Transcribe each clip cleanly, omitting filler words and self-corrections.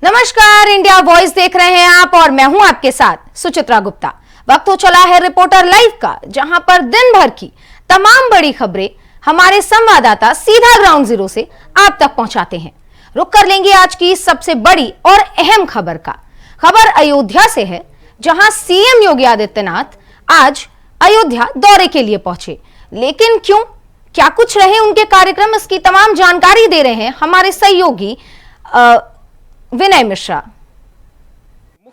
नमस्कार, India voice देख रहे हैं आप और मैं हूं आपके साथ सुचित्रा गुप्ता। वक्त हो चला है रिपोर्टर लाइव का, जहां पर दिन भर की तमाम बड़ी खबरें हमारे संवाददाता सीधा ग्राउंड जीरो से आप तक पहुंचाते हैं। रुक कर लेंगे आज की सबसे बड़ी और अहम खबर का। खबर अयोध्या से है, जहां सीएम योगी आदित्यनाथ आज अयोध्या दौरे के लिए पहुंचे। लेकिन क्यों, क्या कुछ रहे उनके कार्यक्रम, इसकी तमाम जानकारी दे रहे हैं हमारे सहयोगी विनय मिश्रा।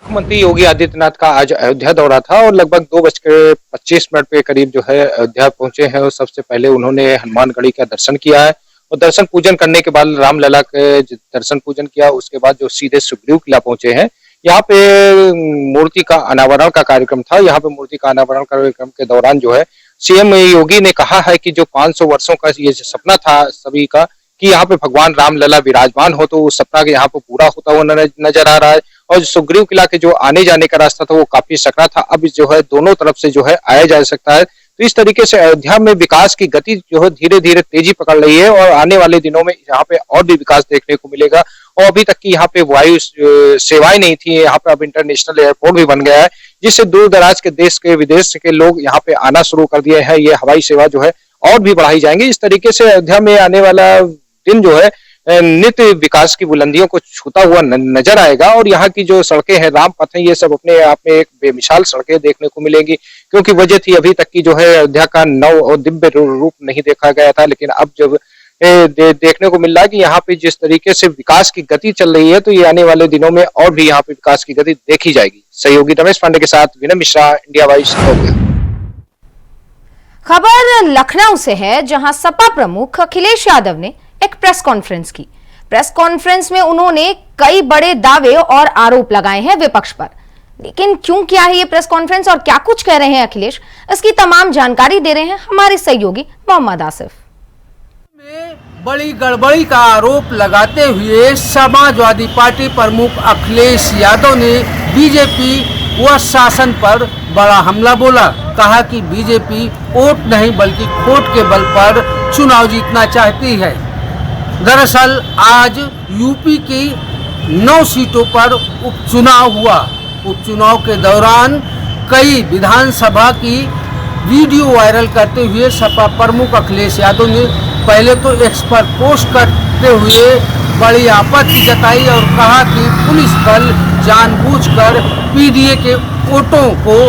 मुख्यमंत्री योगी आदित्यनाथ का आज अयोध्या दौरा था और लगभग 2:25 के करीब जो है अयोध्या पहुंचे हैं। और सबसे पहले उन्होंने हनुमानगढ़ी का दर्शन किया है और दर्शन पूजन करने के बाद रामलला के दर्शन पूजन किया। उसके बाद जो सीधे सुग्रीव किला पहुंचे हैं, यहाँ पे मूर्ति का अनावरण का कार्यक्रम था। यहाँ पे मूर्ति का अनावरण कार्यक्रम के दौरान जो है सीएम योगी ने कहा है कि जो 500 वर्षों का ये सपना था सभी का कि यहाँ पे भगवान रामलला विराजमान हो, तो उस सपना के यहाँ पे पूरा होता हुआ नजर आ रहा है। और सुग्रीव किला के जो आने जाने का रास्ता था वो काफी सकरा था, अब जो है दोनों तरफ से जो है आया जा सकता है। तो इस तरीके से अयोध्या में विकास की गति जो है धीरे धीरे तेजी पकड़ रही है और आने वाले दिनों में यहाँ पे और भी विकास देखने को मिलेगा। और अभी तक की यहाँ पे वायु सेवाएं नहीं थी, यहाँ पे अब इंटरनेशनल एयरपोर्ट भी बन गया है, जिससे दूर दराज के देश के विदेश के लोग यहाँ पे आना शुरू कर दिए हैं। ये हवाई सेवा जो है और भी बढ़ाई जाएंगी। इस तरीके से अयोध्या में आने वाला दिन जो है नित्य विकास की बुलंदियों को छूता हुआ नजर आएगा। और यहाँ की जो सड़कें हैं, रामपथ है, ये सब अपने आप में एक बेमिसाल सड़कें देखने को मिलेंगी। क्योंकि वजह थी अभी तक की जो है अयोध्या का नव और दिव्य रूप नहीं देखा गया था, लेकिन अब जब देखने को मिल रहा है कि यहाँ पे जिस तरीके से विकास की गति चल रही है, तो ये आने वाले दिनों में और भी यहाँ पे विकास की गति देखी जाएगी। सहयोगी रमेश पांडे के साथ विनय मिश्रा, इंडिया वॉइस। खबर लखनऊ से है, जहां सपा प्रमुख अखिलेश यादव ने एक प्रेस कॉन्फ्रेंस की। प्रेस कॉन्फ्रेंस में उन्होंने कई बड़े दावे और आरोप लगाए हैं विपक्ष पर। लेकिन क्यों किया है ये प्रेस कॉन्फ्रेंस और क्या कुछ कह रहे हैं अखिलेश, इसकी तमाम जानकारी दे रहे हैं हमारे सहयोगी मोहम्मद आसिफ। में बड़ी गड़बड़ी का आरोप लगाते हुए समाजवादी पार्टी प्रमुख अखिलेश यादव ने बीजेपी व शासन पर बड़ा हमला बोला। कहा कि बीजेपी वोट नहीं बल्कि खोट के बल पर चुनाव जीतना चाहती है। दरअसल आज यूपी की 9 सीटों पर उपचुनाव हुआ। उपचुनाव के दौरान कई विधानसभा की वीडियो वायरल करते हुए सपा प्रमुख अखिलेश यादव ने पहले तो एक्स पर पोस्ट करते हुए बड़ी आपत्ति जताई और कहा कि पुलिस बल जानबूझकर पीडीए के वोटों को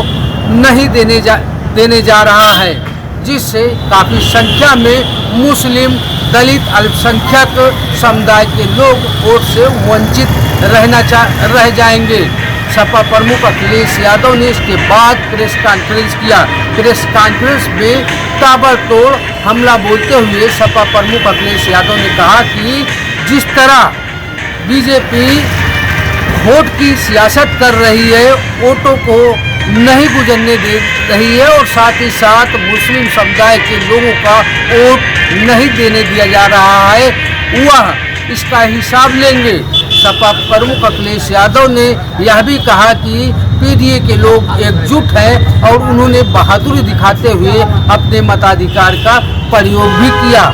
नहीं देने जा रहा है, जिससे काफ़ी संख्या में मुस्लिम, दलित, अल्पसंख्यक समुदाय के लोग वोट से वंचित रह जाएंगे। सपा प्रमुख अखिलेश यादव ने इसके बाद प्रेस कॉन्फ्रेंस किया। प्रेस कॉन्फ्रेंस में ताबड़तोड़ हमला बोलते हुए सपा प्रमुख अखिलेश यादव ने कहा कि जिस तरह बीजेपी वोट की सियासत कर रही है, वोटों को नहीं गुजरने दे रही है और साथ ही साथ मुस्लिम समुदाय के लोगों का वोट नहीं देने दिया जा रहा है, वह इसका हिसाब लेंगे। सपा प्रमुख अखिलेश यादव ने यह भी कहा कि पीडीए के लोग एकजुट हैं और उन्होंने बहादुरी दिखाते हुए अपने मताधिकार का प्रयोग भी किया।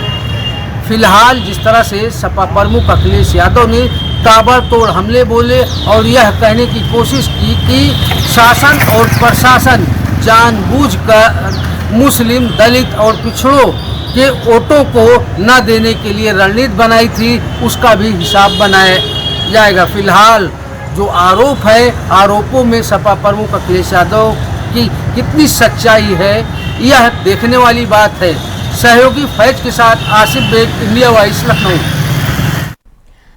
फिलहाल जिस तरह से सपा प्रमुख अखिलेश यादव ने ताबड़तोड़ हमले बोले और यह कहने की कोशिश की कि शासन और प्रशासन जानबूझकर मुस्लिम, दलित और पिछड़ों के वोटों को न देने के लिए रणनीति बनाई थी, उसका भी हिसाब बनाया जाएगा। फिलहाल जो आरोप है, आरोपों में सपा प्रमुख अखिलेश यादव की कितनी सच्चाई है, यह देखने वाली बात है। सहयोगी फैज के साथ आसिफ बेग, इंडिया वॉइस, लखनऊ।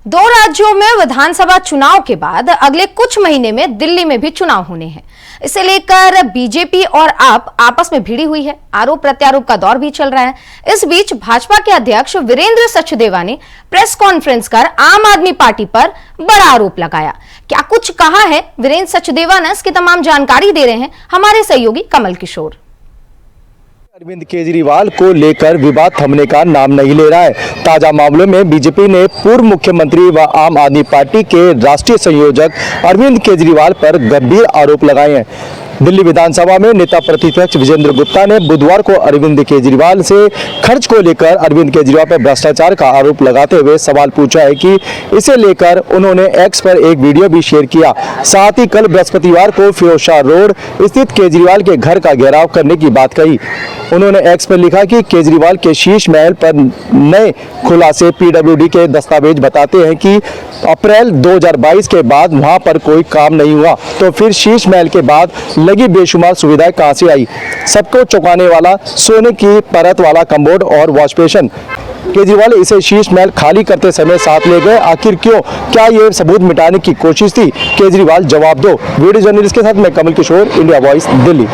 2 राज्यों में विधानसभा चुनाव के बाद अगले कुछ महीने में दिल्ली में भी चुनाव होने हैं। इसे लेकर बीजेपी और आप आपस में भिड़ी हुई है। आरोप प्रत्यारोप का दौर भी चल रहा है। इस बीच भाजपा के अध्यक्ष वीरेंद्र सचदेवा ने प्रेस कॉन्फ्रेंस कर आम आदमी पार्टी पर बड़ा आरोप लगाया। क्या कुछ कहा है वीरेंद्र सचदेवा ने, इसकी तमाम जानकारी दे रहे हैं हमारे सहयोगी कमल किशोर। अरविंद केजरीवाल को लेकर विवाद थमने का नाम नहीं ले रहा है। ताजा मामलों में बीजेपी ने पूर्व मुख्यमंत्री व आम आदमी पार्टी के राष्ट्रीय संयोजक अरविंद केजरीवाल पर गंभीर आरोप लगाए हैं। दिल्ली विधानसभा में नेता प्रतिपक्ष विजेंद्र गुप्ता ने बुधवार को अरविंद केजरीवाल से खर्च को लेकर अरविंद केजरीवाल पर भ्रष्टाचार का आरोप लगाते हुए सवाल पूछा है कि इसे लेकर उन्होंने एक्स पर एक वीडियो भी शेयर किया। साथ ही कल बृहस्पतिवार को फिरोजशाह रोड स्थित केजरीवाल के घर का घेराव करने की बात कही। उन्होंने एक्स पर लिखा कि केजरीवाल के शीश महल पर नए खुलासे पीडब्ल्यूडी के दस्तावेज बताते हैं कि अप्रैल 2022 के बाद वहां पर कोई काम नहीं हुआ, तो फिर शीश महल के बाद लगी बेशुमार सुविधाएं कहां से आई। सबको चौंकाने वाला सोने की परत वाला कम्बोर्ड और वॉश बेसिन। केजरीवाल इसे शीश महल खाली करते समय साथ ले गए, आखिर क्यों? क्या ये सबूत मिटाने की कोशिश थी? केजरीवाल जवाब दो। वीडियो जर्नलिस्ट के साथ मैं कमल किशोर, इंडिया वॉइस, दिल्ली।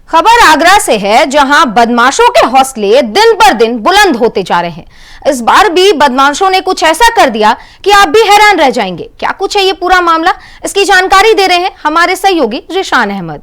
खबर आगरा से है, जहां बदमाशों के हौसले दिन पर दिन बुलंद होते जा रहे हैं। इस बार भी बदमाशों ने कुछ ऐसा कर दिया कि आप भी हैरान रह जाएंगे। क्या कुछ है ये पूरा मामला, इसकी जानकारी दे रहे हैं हमारे सहयोगी जिशान अहमद।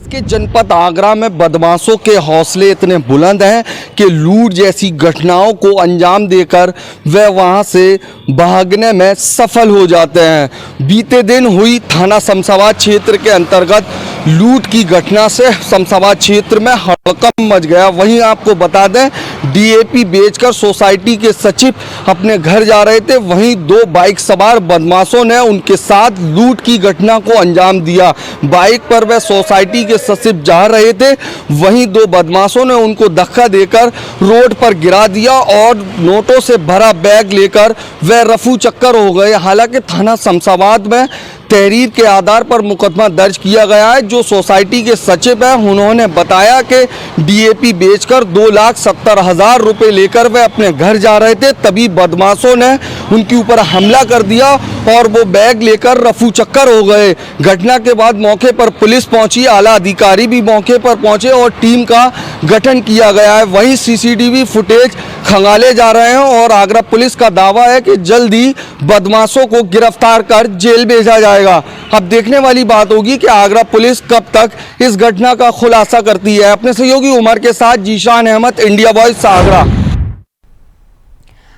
इसके जनपद आगरा में बदमाशों के हौसले इतने बुलंद हैं कि लूट जैसी घटनाओं को अंजाम देकर वे वहां से भागने में सफल हो जाते हैं। बीते दिन हुई थाना शमशाबाद क्षेत्र के अंतर्गत लूट की घटना से शमशाबाद क्षेत्र में हड़कंप मच गया। वहीं आपको बता दें, डीएपी बेचकर सोसाइटी के सचिव अपने घर जा रहे थे, वहीं दो बाइक सवार बदमाशों ने उनके साथ लूट की घटना को अंजाम दिया। बाइक पर वे सोसाइटी के सचिव जा रहे थे, वहीं दो बदमाशों ने उनको धक्का देकर रोड पर गिरा दिया और नोटों से भरा बैग लेकर वे रफू चक्कर हो गए। हालांकि थाना शमशाबाद में तहरीर के आधार पर मुकदमा दर्ज किया गया है। जो सोसाइटी के सचिव हैं, उन्होंने बताया कि डीएपी बेचकर 2,70,000 रुपये लेकर वे अपने घर जा रहे थे, तभी बदमाशों ने उनके ऊपर हमला कर दिया और वो बैग लेकर रफू चक्कर हो गए। घटना के बाद मौके पर पुलिस पहुंची, आला अधिकारी भी मौके पर पहुंचे और टीम का गठन किया गया है। वहीं सीसीटीवी फुटेज खंगाले जा रहे हैं और आगरा पुलिस का दावा है कि जल्द ही बदमाशों को गिरफ्तार कर जेल भेजा जाएगा। अब देखने वाली बात होगी कि आगरा पुलिस कब तक इस घटना का खुलासा करती है। अपने सहयोगी उमर के साथ जिशान अहमद, इंडिया वॉइस, आगरा।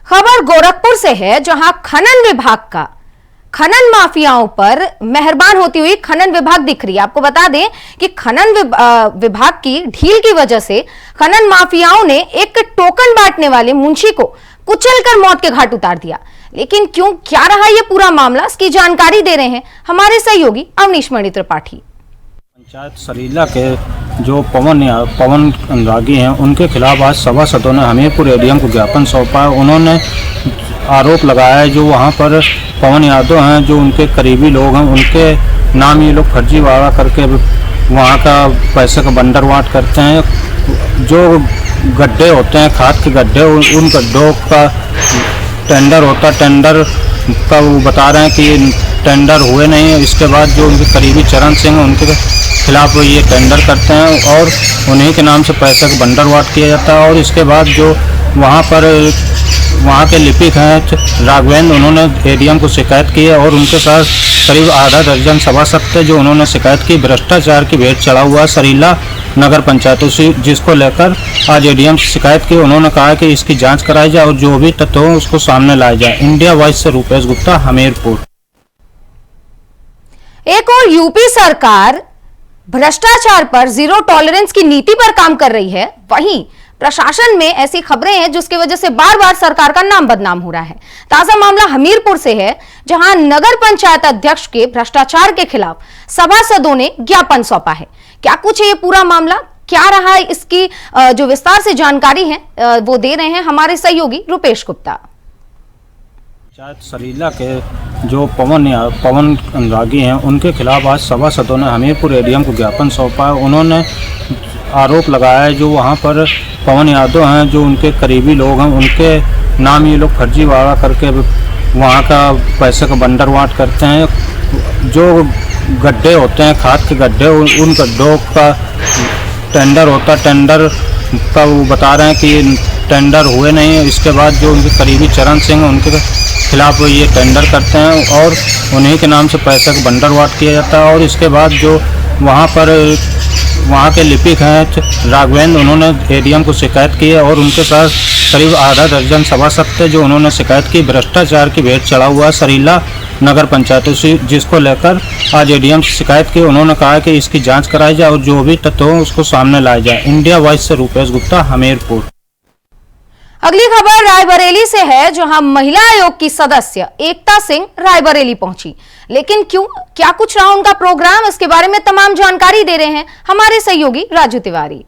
खबर गोरखपुर से है, जहां खनन विभाग का खनन माफियाओं पर मेहरबान होती हुई खनन विभाग दिख रही है। आपको बता दें कि खनन विभाग की ढील की वजह से खनन माफियाओं ने एक टोकन बांटने वाले मुंशी को कुचलकर मौत के घाट उतार दिया। लेकिन क्यों, क्या रहा ये पूरा मामला, इसकी जानकारी दे रहे हैं हमारे सहयोगी अवनीश मणि त्रिपाठी। पंचायत सरीला के जो पवन अनुरागी हैं, उनके खिलाफ आज सभासदों ने हमीरपुर एडीएम को ज्ञापन सौंपा। उन्होंने आरोप लगाया है जो वहाँ पर पवन यादव हैं, जो उनके करीबी लोग हैं, उनके नाम ये लोग फर्जीवाड़ा करके वहाँ का पैसे का बंदरवाट करते हैं। जो गड्ढे होते हैं, खाद के गड्ढे, उन गड्ढों का टेंडर होता, टेंडर का वो बता रहे हैं कि टेंडर हुए नहीं है। इसके बाद जो उनके करीबी चरण सिंह, उनके खिलाफ ये टेंडर करते हैं और उन्हीं के नाम से पैसे का बंदरवाट किया जाता है। और इसके बाद जो वहाँ के लिपिक हैं राघवेंद्र, उन्होंने एडीएम को शिकायत की है और उनके साथ करीब आधा दर्जन सभासद थे जो उन्होंने शिकायत की। भ्रष्टाचार की भेंट चढ़ा हुआ सरीला नगर पंचायतों से, जिसको लेकर आज एडीएम से शिकायत की। उन्होंने कहा कि इसकी जांच कराई जाए और जो भी तथ्य हो उसको सामने लाया जाए। इंडिया वॉइस से रूपेश गुप्ता, हमीरपुर। एक और यूपी सरकार भ्रष्टाचार पर जीरो टॉलरेंस की नीति पर काम कर रही है, वहीं प्रशासन में ऐसी खबरें हैं जिसकी वजह से बार बार सरकार का नाम बदनाम हो रहा है। ताजा मामला हमीरपुर से है, जहां नगर पंचायत अध्यक्ष के भ्रष्टाचार के खिलाफ सभासदों ने ज्ञापन सौंपा है। क्या कुछ है ये पूरा मामला, क्या रहा है, इसकी जो विस्तार से जानकारी है वो दे रहे हैं हमारे सहयोगी रुपेश गुप्ता। पंचायत सरीला के जो पवन अनुरागी हैं, उनके खिलाफ आज सभासदों ने हमीरपुर एडीएम को ज्ञापन सौंपा। उन्होंने आरोप लगाया है जो वहाँ पर पवन यादव हैं, जो उनके करीबी लोग हैं, उनके नाम ये लोग फर्जीवाड़ा करके वहाँ का पैसे का बंदरवाट करते हैं। जो गड्ढे होते हैं, खाद के गड्ढे, उन गड्ढों का टेंडर होता, टेंडर का वो बता रहे हैं कि टेंडर हुए नहीं है। इसके बाद जो उनके करीबी चरण सिंह, उनके खिलाफ ये टेंडर करते हैं और उन्हीं के नाम से पैसे का बंदरवाट किया जाता है। और इसके बाद जो वहाँ के लिपिक हैं राघवेंद्र, उन्होंने एडीएम को शिकायत की है और उनके साथ करीब आधा दर्जन सभासद थे जो उन्होंने शिकायत की भ्रष्टाचार की भेंट चढ़ा हुआ सरीला नगर पंचायतों से, जिसको लेकर आज एडीएम से शिकायत की। उन्होंने कहा कि इसकी जांच कराई जाए और जो भी तथ्य हो उसको सामने लाया जाए। इंडिया वॉइस से रूपेश गुप्ता, हमीरपुर। अगली खबर रायबरेली से है, जहां महिला आयोग की सदस्य एकता सिंह रायबरेली पहुंची। लेकिन क्यों, क्या कुछ रहा उनका प्रोग्राम, इसके बारे में तमाम जानकारी दे रहे हैं हमारे सहयोगी राजू तिवारी।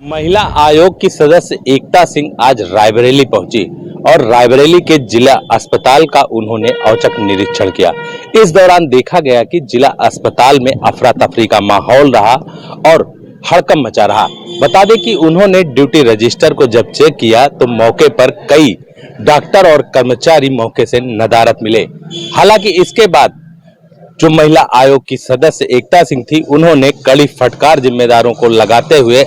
महिला आयोग की सदस्य एकता सिंह आज रायबरेली पहुंची और रायबरेली के जिला अस्पताल का उन्होंने औचक निरीक्षण किया। इस दौरान देखा गया कि जिला अस्पताल में अफरा तफरी का माहौल रहा और हड़कंप मचा रहा। बता दें कि उन्होंने ड्यूटी रजिस्टर को जब चेक किया तो मौके पर कई डॉक्टर और कर्मचारी मौके से नदारद मिले। हालांकि इसके बाद जो महिला आयोग की सदस्य एकता सिंह थी, उन्होंने कड़ी फटकार जिम्मेदारों को लगाते हुए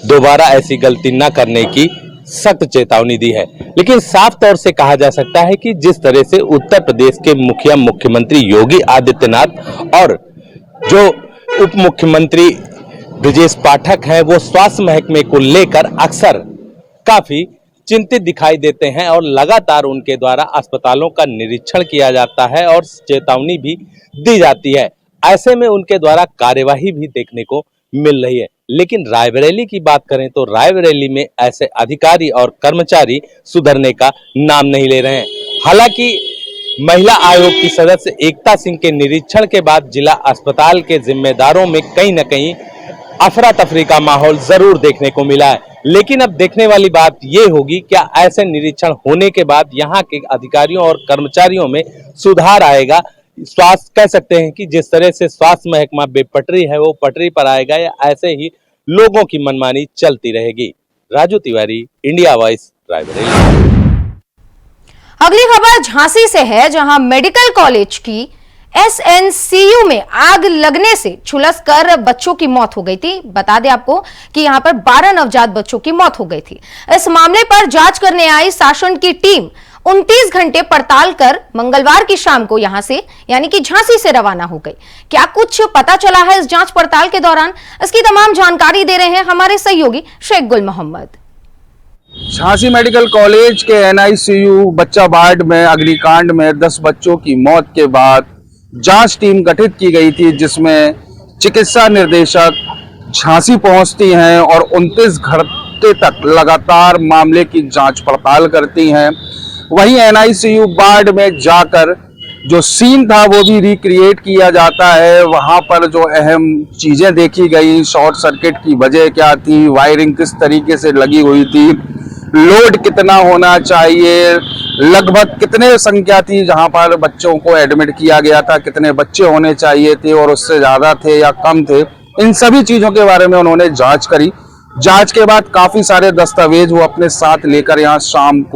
दोबारा ऐसी गलती न करने की सख्त चेतावनी दी है। लेकिन साफ तौर से कहा जा सकता है कि जिस तरह से उत्तर प्रदेश के मुख्यमंत्री योगी आदित्यनाथ और जो उप मुख्यमंत्री ब्रजेश पाठक हैं, वो स्वास्थ्य महकमे को लेकर अक्सर काफी चिंतित दिखाई देते हैं और लगातार उनके द्वारा अस्पतालों का निरीक्षण किया जाता है और चेतावनी भी दी जाती है। ऐसे में उनके द्वारा कार्यवाही भी देखने को मिल रही है। लेकिन रायबरेली की बात करें तो रायबरेली में ऐसे अधिकारी और कर्मचारी सुधरने का नाम नहीं ले रहे हैं। हालांकि महिला आयोग की सदस्य एकता सिंह के निरीक्षण के बाद जिला अस्पताल के जिम्मेदारों में कहीं न कहीं अफरा तफरी का माहौल जरूर देखने को मिला है। लेकिन अब देखने वाली बात यह होगी, क्या ऐसे निरीक्षण होने के बाद यहाँ के अधिकारियों और कर्मचारियों में सुधार आएगा। स्वास्थ्य कह सकते हैं कि जिस तरह से स्वास्थ्य महकमा बेपटरी है वो पटरी पर आएगा, या ऐसे ही लोगों की मनमानी चलती रहेगी। Raju Tiwari, India voice, Raebareli. अगली खबर झांसी से है, जहां मेडिकल कॉलेज की एसएनसीयू में आग लगने से झुलसकर बच्चों की मौत हो गई थी। बता दें आपको कि यहां पर 12 नवजात बच्चों की मौत हो गई थी। इस मामले पर जांच करने आई शासन की टीम 29 घंटे पड़ताल कर मंगलवार की शाम को यहां से यानी कि झांसी से रवाना हो गई। क्या कुछ पता चला है इस जांच पड़ताल के दौरान, इसकी तमाम जानकारी दे रहे हैं हमारे सहयोगी शेख गुल मोहम्मद। झांसी मेडिकल कॉलेज के एनआईसीयू बच्चा वार्ड में अग्निकांड में 10 बच्चों की मौत के बाद जांच टीम गठित की गई थी, जिसमें चिकित्सा निर्देशक झांसी पहुंचती हैं और 29 घंटे तक लगातार मामले की जांच पड़ताल करती हैं। वहीं एनआईसीयू वार्ड में जाकर जो सीन था वो भी रिक्रिएट किया जाता है। वहां पर जो अहम चीजें देखी गई, शॉर्ट सर्किट की वजह क्या थी, वायरिंग किस तरीके से लगी हुई थी, लोड कितना होना चाहिए, लगभग कितने संख्या थी जहां पर बच्चों को एडमिट किया गया था, कितने बच्चे होने चाहिए थे और उससे ज्यादा थे या कम थे, इन सभी चीजों के बारे में उन्होंने जांच करी। जांच के बाद काफी सारे दस्तावेज वो अपने साथ लेकर यहाँ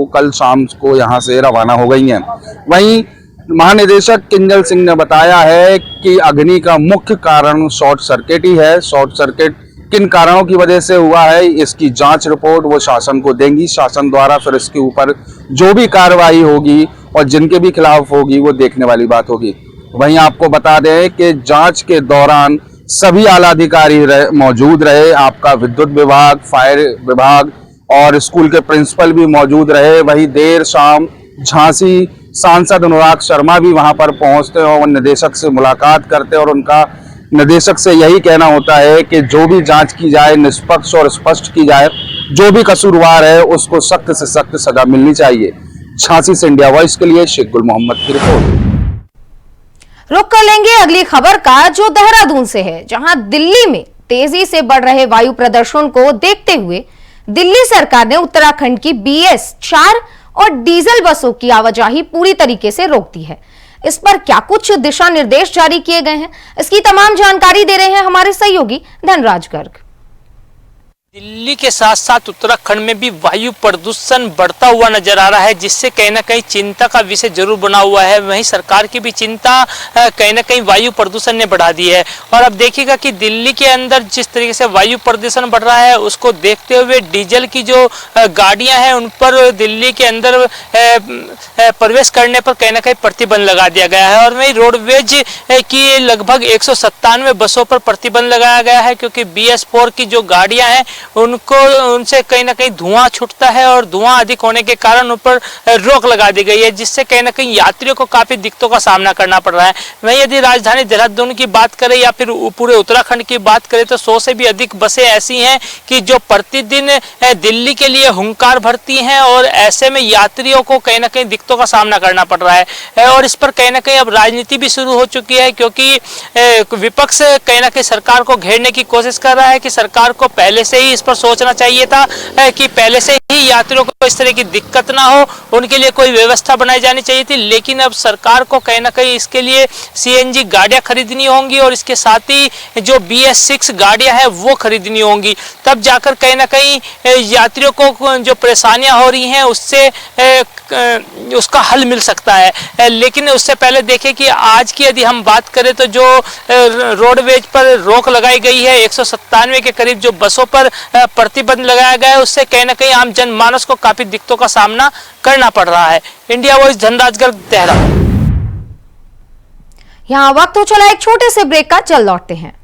कल शाम को यहाँ से रवाना हो गई हैं। वहीं महानिदेशक किंजल सिंह ने बताया है कि अग्नि का मुख्य कारण शॉर्ट सर्किट ही है। शॉर्ट सर्किट किन कारणों की वजह से हुआ है, इसकी जांच रिपोर्ट वो शासन को देंगी। शासन द्वारा फिर इसके ऊपर जो भी कार्रवाई होगी और जिनके भी खिलाफ होगी वो देखने वाली बात होगी। वहीं आपको बता दें कि जांच के दौरान सभी आला अधिकारी मौजूद रहे। आपका विद्युत विभाग, फायर विभाग और स्कूल के प्रिंसिपल भी मौजूद रहे। वहीं देर शाम झांसी सांसद अनुराग शर्मा भी वहां पर पहुंचते और निदेशक से मुलाकात करते और उनका निदेशक से यही कहना होता है कि जो भी जांच की जाए निष्पक्ष और स्पष्ट की जाए, जो भी कसूरवार है उसको सख्त से सख्त सजा मिलनी चाहिए। झांसी से इंडिया वॉइस के लिए शेख गुल मोहम्मद की रिपोर्ट। रुक कर लेंगे अगली खबर का, जो देहरादून से है, जहां दिल्ली में तेजी से बढ़ रहे वायु प्रदूषण को देखते हुए दिल्ली सरकार ने उत्तराखंड की BS4 और डीजल बसों की आवाजाही पूरी तरीके से रोक दी है। इस पर क्या कुछ दिशा निर्देश जारी किए गए हैं, इसकी तमाम जानकारी दे रहे हैं हमारे सहयोगी धनराज गर्ग। दिल्ली के साथ साथ उत्तराखंड में भी वायु प्रदूषण बढ़ता हुआ नजर आ रहा है, जिससे कहीं ना कहीं चिंता का विषय जरूर बना हुआ है। वहीं सरकार की भी चिंता कहीं ना कहीं वायु प्रदूषण ने बढ़ा दी है। और अब देखिएगा कि दिल्ली के अंदर जिस तरीके से वायु प्रदूषण बढ़ रहा है, उसको देखते हुए डीजल की जो गाड़ियां हैं उन पर दिल्ली के अंदर प्रवेश करने पर कहीं ना कहीं प्रतिबंध लगा दिया गया है। और वहीं रोडवेज की लगभग 197 बसों पर प्रतिबंध लगाया गया है, क्योंकि BS4 की जो गाड़ियां हैं उनसे कहीं ना कहीं धुआं छूटता है और धुआं अधिक होने के कारण उन पर रोक लगा दी गई है, जिससे कहीं ना कहीं यात्रियों को काफी दिक्कतों का सामना करना पड़ रहा है। वहीं यदि राजधानी देहरादून की बात करें या फिर पूरे उत्तराखंड की बात करें तो 100 से भी अधिक बसें ऐसी हैं कि जो प्रतिदिन दिल्ली के लिए हुंकार भरती हैं और ऐसे में यात्रियों को कहीं ना कहीं दिक्कतों का सामना करना पड़ रहा है। और इस पर कहीं ना कहीं अब राजनीति भी शुरू हो चुकी है, क्योंकि विपक्ष कहीं ना कहीं सरकार को घेरने की कोशिश कर रहा है कि सरकार को पहले से ही इस पर सोचना चाहिए था कि पहले से ही यात्रियों को इस तरह की दिक्कत ना हो, उनके लिए कोई व्यवस्था बनाई जानी चाहिए थी। लेकिन अब सरकार को कहीं ना कहीं इसके लिए CNG गाड़ियां खरीदनी होंगी और इसके साथ ही जो BS6 गाड़ियां हैं वो खरीदनी होंगी, तब जाकर कहीं ना कहीं यात्रियों को जो परेशानियां हो रही हैं उससे उसका हल मिल सकता है। लेकिन उससे पहले देखें कि आज की यदि हम बात करें तो जो रोडवेज पर रोक लगाई गई है, 197 के करीब जो बसों पर प्रतिबंध लगाया गया है, उससे कहीं ना कहीं आम जनमानस को काफी दिक्कतों का सामना करना पड़ रहा है। India voice Dhanraj Garg, Dehradun. यहाँ वक्त हो चला एक छोटे से ब्रेक का, चल लौटते हैं।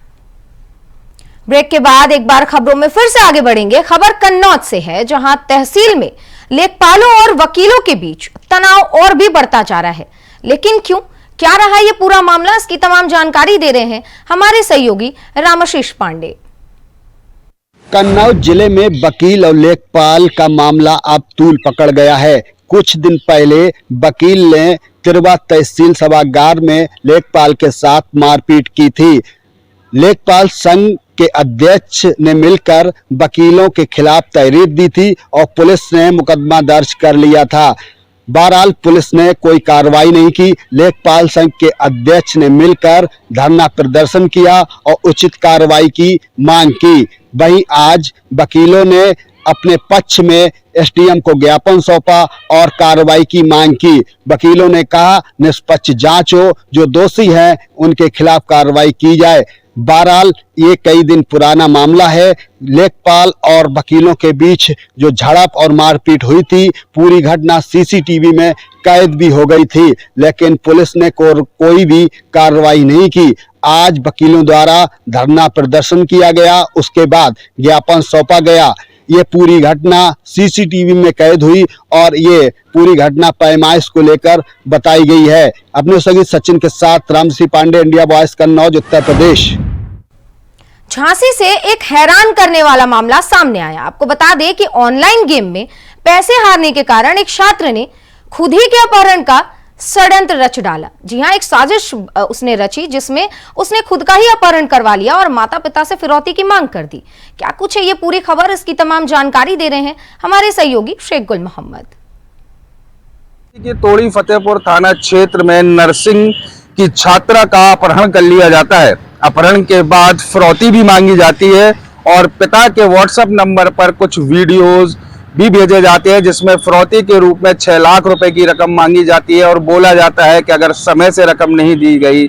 ब्रेक के बाद एक बार खबरों में फिर से आगे बढ़ेंगे। खबर कन्नौज से है, जहां तहसील में लेखपालों और वकीलों के बीच तनाव और भी बढ़ता जा रहा है। लेकिन क्यों, क्या रहा ये पूरा मामला, इसकी तमाम जानकारी दे रहे हैं हमारे सहयोगी रामाशीष पांडे। कन्नौज जिले में वकील और लेखपाल का मामला अब तूल पकड़ गया है। कुछ दिन पहले वकील ने तिरवा तहसील सभागार में लेखपाल के साथ मारपीट की थी। लेखपाल संघ के अध्यक्ष ने मिलकर वकीलों के खिलाफ तहरीर दी थी और पुलिस ने मुकदमा दर्ज कर लिया था। बहरहाल पुलिस ने कोई कार्रवाई नहीं की। लेखपाल संघ के अध्यक्ष ने मिलकर धरना प्रदर्शन किया और उचित कार्रवाई की मांग की। वहीं आज वकीलों ने अपने पक्ष में SDM को ज्ञापन सौंपा और कार्रवाई की मांग की। वकीलों ने कहा निष्पक्ष जांच हो, जो दोषी हैं उनके खिलाफ कार्रवाई की जाए। बहरहाल ये कई दिन पुराना मामला है। लेखपाल और वकीलों के बीच जो झड़प और मारपीट हुई थी, पूरी घटना CCTV में कैद भी हो गई थी, लेकिन पुलिस ने कोई भी कार्रवाई नहीं की। आज वकीलों द्वारा धरना प्रदर्शन किया गया, उसके बाद ज्ञापन सौंपा गया। ये पूरी घटना CCTV में कैद हुई और ये पूरी घटना पैमाइश को लेकर बताई गई है। अपने सहयोगी सचिन के साथ रामसी पांडे, इंडिया वॉइस, कन्नौज, उत्तर प्रदेश। झांसी से एक हैरान करने वाला मामला सामने आया। आपको बता दें कि ऑनलाइन गेम में पैसे हारने के कारण एक छात्र ने खुद ही के अपहरण का षड्यंत्र रच डाला। जी हां, एक साजिश उसने रची जिसमें उसने खुद का ही अपहरण करवा लिया और माता पिता से फिरौती की मांग कर दी। क्या कुछ है ये पूरी खबर, इसकी तमाम जानकारी दे रहे हैं हमारे सहयोगी शेख गुल मोहम्मद। तोड़ी फतेहपुर थाना क्षेत्र में नर्सिंग की छात्रा का अपहरण कर लिया जाता है। अपहरण के बाद फिरौती भी मांगी जाती है और पिता के WhatsApp नंबर पर कुछ वीडियोस भी भेजे जाते हैं जिसमें फिरौती के रूप में 6 लाख रुपए की रकम मांगी जाती है और बोला जाता है कि अगर समय से रकम नहीं दी गई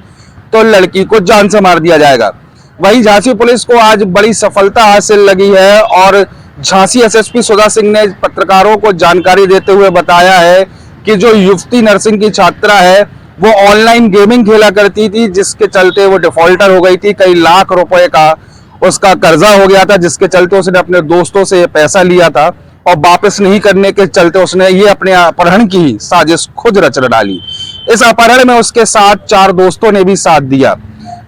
तो लड़की को जान से मार दिया जाएगा। वहीं झांसी पुलिस को आज बड़ी सफलता हासिल लगी है और झांसी SSP सुधा सिंह ने पत्रकारों को जानकारी देते हुए बताया है कि जो युवती नर्सिंग की छात्रा है वो ऑनलाइन गेमिंग खेला करती थी, जिसके चलते वो डिफॉल्टर हो गई थी। कई लाख रुपए का उसका कर्जा हो गया था, जिसके चलते उसने अपने दोस्तों से पैसा लिया था और वापस नहीं करने के चलते उसने ये अपने अपहरण की साजिश खुद रच डाली। इस अपहरण में उसके साथ 4 दोस्तों ने भी साथ दिया।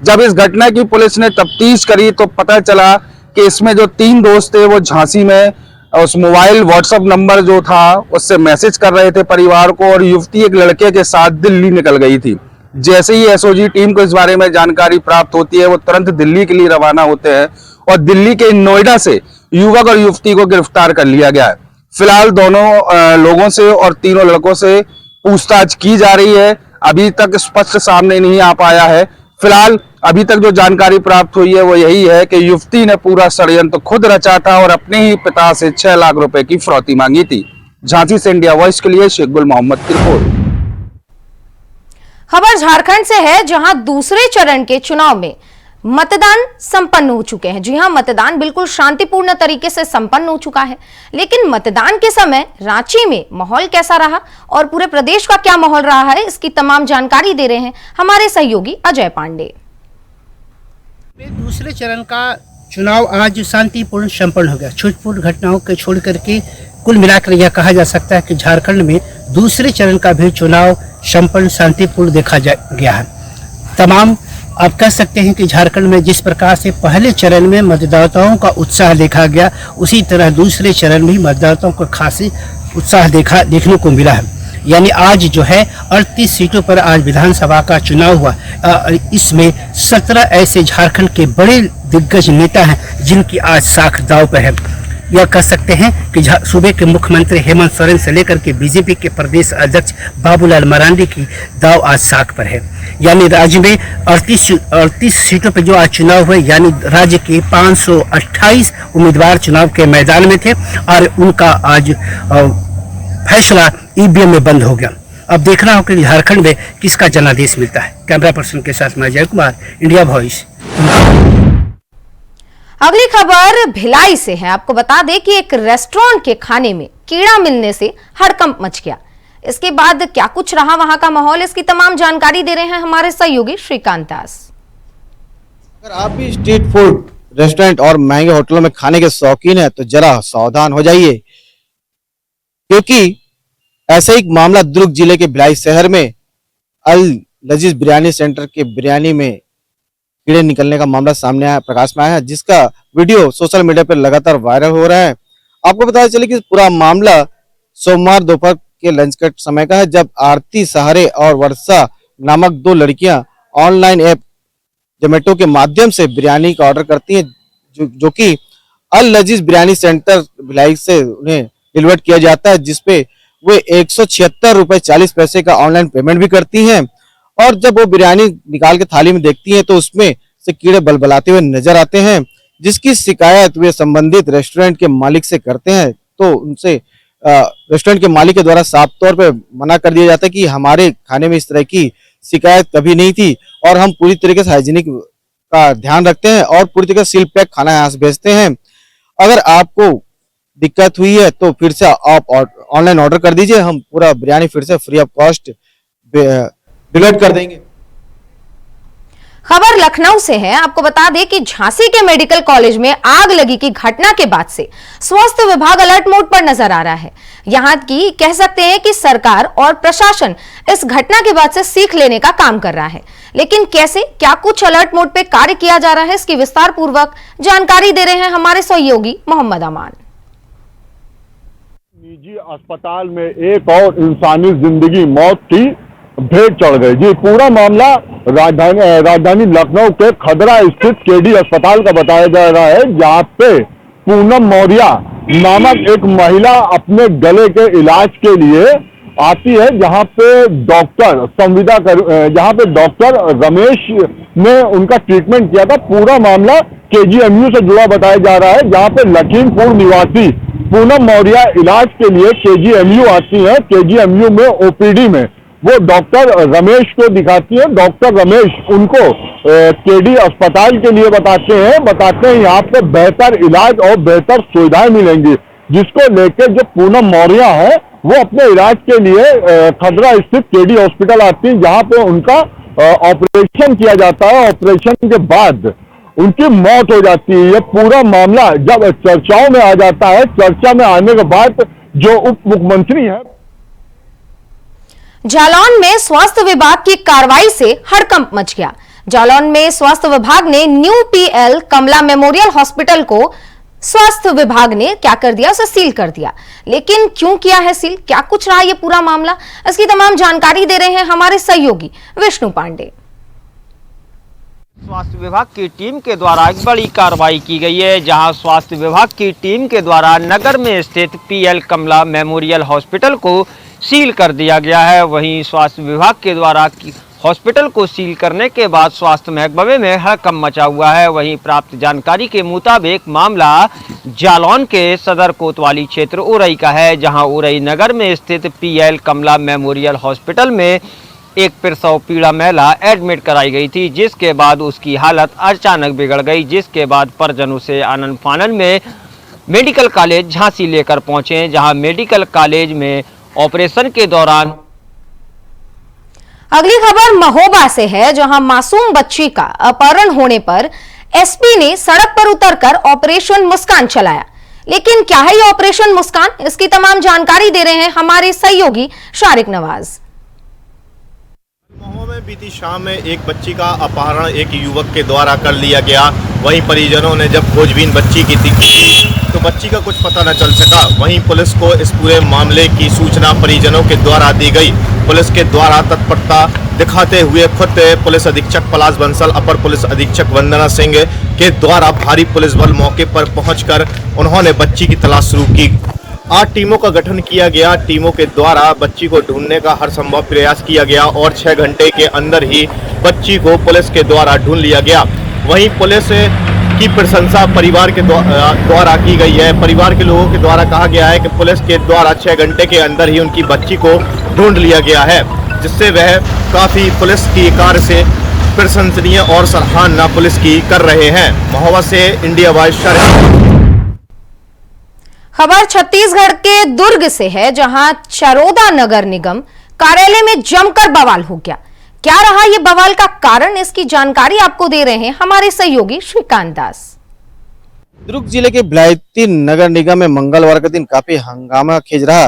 जब इस घटना की पुलिस ने तफ्तीश करी तो पता चला कि इसमें जो 3 दोस्त थे वो झांसी में उस मोबाइल WhatsApp नंबर जो था उससे मैसेज कर रहे थे परिवार को, और युवती एक लड़के के साथ दिल्ली निकल गई थी। जैसे ही SOG टीम को इस बारे में जानकारी प्राप्त होती है वो तुरंत दिल्ली के लिए रवाना होते हैं और दिल्ली के नोएडा से युवक और युवती को गिरफ्तार कर लिया गया है। फिलहाल दोनों लोगों से और तीनों लड़कों से पूछताछ की जा रही है। अभी तक स्पष्ट सामने नहीं आ पाया है। फिलहाल अभी तक जो जानकारी प्राप्त हुई है वो यही है कि युवती ने पूरा षड्यंत्र खुद रचा था और अपने ही पिता से 6 लाख रुपए की फिरौती मांगी थी। झांसी से इंडिया वॉइस के लिए शेख गुल मोहम्मद की रिपोर्ट। खबर झारखंड से है, जहां दूसरे चरण के चुनाव में मतदान संपन्न हो चुके हैं। जी हां, मतदान बिल्कुल शांतिपूर्ण तरीके से संपन्न हो चुका है। लेकिन मतदान के समय रांची में माहौल कैसा रहा और पूरे प्रदेश का क्या माहौल रहा है, इसकी तमाम जानकारी दे रहे हैं हमारे सहयोगी अजय पांडे। दूसरे चरण का चुनाव आज शांतिपूर्ण संपन्न हो गया। छूटपूर्ण घटनाओं के छोड़ करके कुल मिलाकर यह कहा जा सकता है कि झारखंड में दूसरे चरण का भी चुनाव संपन्न शांतिपूर्ण देखा गया है। तमाम आप कह सकते हैं कि झारखंड में जिस प्रकार से पहले चरण में मतदाताओं का उत्साह देखा गया, उसी तरह दूसरे चरण में मतदाताओं का खासी उत्साह देखने को मिला है। यानी आज जो है 38 सीटों पर आज विधानसभा का चुनाव हुआ। इसमें 17 ऐसे झारखंड के बड़े दिग्गज नेता हैं जिनकी आज साख दांव पर है। यह कह सकते हैं कि सूबे के मुख्यमंत्री हेमंत सोरेन से लेकर के बीजेपी के प्रदेश अध्यक्ष बाबूलाल मरांडी की दांव आज साख पर है। यानी राज्य में 38 सीटों पर जो आज चुनाव हुए, यानी राज्य के 528 उम्मीदवार चुनाव के मैदान में थे और उनका आज फैसला ईवीएम में बंद हो गया। अब देखना होगा कि झारखंड में किसका जनादेश मिलता है। कैमरा पर्सन के साथ मैं अजय कुमार, इंडिया वॉइस। अगली खबर भिलाई से है। आपको बता दें कि एक रेस्टोरेंट के खाने में कीड़ा मिलने से हड़कंप मच गया। इसके बाद क्या कुछ रहा वहां का माहौल, इसकी तमाम जानकारी दे रहे हैं हमारे सहयोगी श्रीकांत दास। अगर आप भी स्ट्रीट फूड रेस्टोरेंट और महंगे होटलों में खाने के शौकीन हैं तो जरा सावधान हो जाइए, क्योंकि ऐसा एक मामला दुर्ग जिले के भिलाई शहर में अल लजीज बिरयानी सेंटर के बिरयानी में कीड़े निकलने का मामला सामने प्रकाश में आया है, जिसका वीडियो सोशल मीडिया पर लगातार वायरल हो रहा है। आपको पता चले कि पूरा मामला सोमवार दोपहर के लंच के समय का है, जब आरती सहारे और वर्षा नामक 2 लड़कियां ऑनलाइन ऐप जोमेटो के माध्यम से बिरयानी का ऑर्डर करती हैं, जो कि अल लजीज बिरयानी सेंटर भिलाई से उन्हें डिलीवर किया जाता है, जिसपे वे 176 रुपए 40 पैसे का ऑनलाइन पेमेंट भी करती हैं। और जब वो बिरयानी निकाल के थाली में देखती हैं तो उसमें से कीड़े बलबलाते हुए नजर आते हैं, जिसकी शिकायत वे संबंधित रेस्टोरेंट के मालिक से करते हैं। तो उनसे रेस्टोरेंट के मालिक के द्वारा साफ तौर पे मना कर दिया जाता है कि हमारे खाने में इस तरह की शिकायत कभी नहीं थी और हम पूरी तरीके से हाइजीनिक का ध्यान रखते हैं और पूरी तरीके से सील पैक खाना यहाँ से भेजते हैं। अगर आपको दिक्कत हुई है तो फिर से आप ऑनलाइन ऑर्डर कर दीजिए, हम पूरा बिरयानी फिर से फ्री ऑफ कॉस्ट डिलीवर कर देंगे। खबर लखनऊ से है। आपको बता दें कि झांसी के मेडिकल कॉलेज में आग लगी की घटना के बाद से स्वास्थ्य विभाग अलर्ट मोड पर नजर आ रहा है। यहां की कह सकते हैं कि सरकार और प्रशासन इस घटना के बाद से सीख लेने का काम कर रहा है, लेकिन कैसे, क्या कुछ अलर्ट मोड पे कार्य किया जा रहा है, इसकी विस्तार पूर्वक जानकारी दे रहे हैं हमारे सहयोगी मोहम्मद अमान। निजी अस्पताल में एक और इंसानी जिंदगी मौत की भेंट चढ़ गई। जी, पूरा मामला राजधानी लखनऊ के खदरा स्थित केडी अस्पताल का बताया जा रहा है, जहां पे पूनम मौर्य नामक एक महिला अपने गले के इलाज के लिए आती है, जहां पे डॉक्टर रमेश ने उनका ट्रीटमेंट किया था। पूरा मामला केजीएमयू से जुड़ा बताया जा रहा है, जहां पे लखीमपुर निवासी पूनम मौर्य इलाज के लिए केजीएमयू आती है। केजीएमयू में ओपीडी में वो डॉक्टर रमेश को दिखाती है। डॉक्टर रमेश उनको केडी अस्पताल के लिए बताते हैं यहाँ पे बेहतर इलाज और बेहतर सुविधाएं मिलेंगी, जिसको लेकर जो पूनम मौर्य है वो अपने इलाज के लिए खदरा स्थित केडी हॉस्पिटल आती है, जहाँ पे उनका ऑपरेशन किया जाता है। ऑपरेशन के बाद उनकी मौत हो जाती है। ये पूरा मामला जब चर्चाओं में आ जाता है, चर्चा में आने के बाद जो उप मुख्यमंत्री है, जालौन में स्वास्थ्य विभाग की कार्रवाई से हड़कंप मच गया। जालौन में स्वास्थ्य विभाग ने न्यू पीएल कमला मेमोरियल हॉस्पिटल को स्वास्थ्य विभाग ने क्या कर दिया, उसे सील कर दिया। लेकिन क्यों किया है सील, क्या कुछ रहा ये पूरा मामला, इसकी तमाम जानकारी दे रहे हैं हमारे सहयोगी विष्णु पांडे। स्वास्थ्य विभाग की टीम के द्वारा एक बड़ी कार्रवाई की गई है, जहां स्वास्थ्य विभाग की टीम के द्वारा नगर में स्थित पीएल कमला मेमोरियल हॉस्पिटल को सील कर दिया गया है। वहीं स्वास्थ्य विभाग के द्वारा हॉस्पिटल को सील करने के बाद स्वास्थ्य महकमे में हड़कंप मचा हुआ है। वहीं प्राप्त जानकारी के मुताबिक मामला जालौन के सदर कोतवाली क्षेत्र उरई का है, जहां उरई नगर में स्थित पीएल कमला मेमोरियल हॉस्पिटल में एक प्रसव पीड़ा महिला एडमिट कराई गई थी, जिसके बाद उसकी हालत अचानक बिगड़ गई, जिसके बाद परिजन उसे आनन फानन में मेडिकल कॉलेज झांसी लेकर पहुंचे, जहां मेडिकल कॉलेज में ऑपरेशन के दौरान। अगली खबर महोबा से है, जहां मासूम बच्ची का अपहरण होने पर एसपी ने सड़क पर उतरकर ऑपरेशन मुस्कान चलाया। लेकिन क्या है ये ऑपरेशन मुस्कान, इसकी तमाम जानकारी दे रहे हैं हमारे सहयोगी शारिक नवाज। महुआ में बीती शाम में एक बच्ची का अपहरण एक युवक के द्वारा कर लिया गया। वहीं परिजनों ने जब खोजबीन बच्ची की थी तो बच्ची का कुछ पता न चल सका। वहीं पुलिस को इस पूरे मामले की सूचना परिजनों के द्वारा दी गई। पुलिस के द्वारा तत्परता दिखाते हुए खुद पुलिस अधीक्षक पलाश बंसल, अपर पुलिस अधीक्षक वंदना सिंह के द्वारा भारी पुलिस बल मौके पर पहुंचकर उन्होंने बच्ची की तलाश शुरू की। 8 टीमों का गठन किया गया। टीमों के द्वारा बच्ची को ढूंढने का हर संभव प्रयास किया गया और 6 घंटे के अंदर ही बच्ची को पुलिस के द्वारा ढूंढ लिया गया। वहीं पुलिस की प्रशंसा परिवार के द्वारा की गई है। परिवार के लोगों के द्वारा कहा गया है कि पुलिस के द्वारा 6 घंटे के अंदर ही उनकी बच्ची को ढूंढ लिया गया है, जिससे वह काफी पुलिस की कार्य से प्रशंसनीय और सराहना पुलिस की कर रहे हैं। महुआ से इंडिया वॉइस खबर छत्तीसगढ़ के दुर्ग से है, जहां चरोदा नगर निगम कार्यालय में जमकर बवाल हो गया। क्या रहा ये बवाल का कारण, इसकी जानकारी आपको दे रहे हैं हमारे सहयोगी श्रीकांत दास। दुर्ग जिले के भिलाई नगर निगम में मंगलवार के दिन काफी हंगामा खिंच रहा।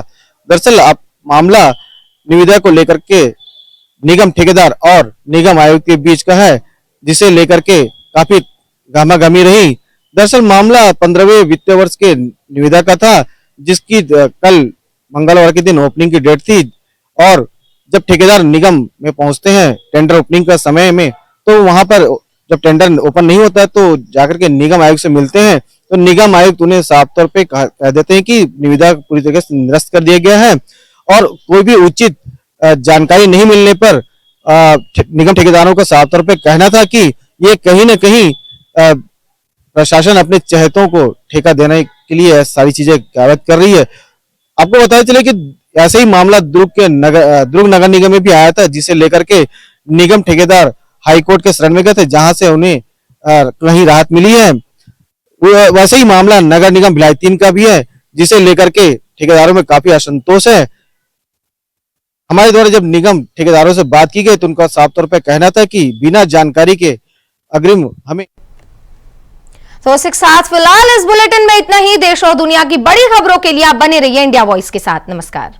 दरअसल मामला निविदा को लेकर के निगम ठेकेदार और निगम आयुक्त के बीच का है, जिसे लेकर के काफी गहमागहमी रही। दरअसल मामला 15वें वित्तीय वर्ष के निविदा का था, जिसकी कल मंगलवार के दिन ओपनिंग की डेट थी। और जब ठेकेदार निगम में पहुंचते हैं टेंडर ओपनिंग का समय में, तो वहां पर जब टेंडर ओपन नहीं होता है तो जाकर के निगम आयुक्त से मिलते हैं। तो निगम आयुक्त उन्हें साफ तौर पे कह देते हैं कि निविदा पूरी तरह से निरस्त कर दिया गया है और कोई भी उचित जानकारी नहीं मिलने पर निगम ठेकेदारों का साफ तौर पे कहना था कि ये कहीं न कहीं प्रशासन अपने चहेतों को ठेका देने के लिए सारी चीजें गायब कर रही है। आपको बताया चले कि ऐसे ही मामला दुर्ग नगर निगम में भी आया था, जिसे लेकर के निगम ठेकेदार हाईकोर्ट के शरण में गए थे, जहां से उन्हें कहीं राहत मिली है। वैसे ही मामला नगर निगम भिलाई 3 का भी है, जिसे लेकर के ठेकेदारों में काफी असंतोष है। हमारे द्वारा जब निगम ठेकेदारों से बात की गई तो उनका साफ तौर पर कहना था कि बिना जानकारी के अग्रिम हमें तो इसके साथ फिलहाल इस बुलेटिन में इतना ही। देश और दुनिया की बड़ी खबरों के लिए आप बने रहिए इंडिया वॉइस के साथ। नमस्कार।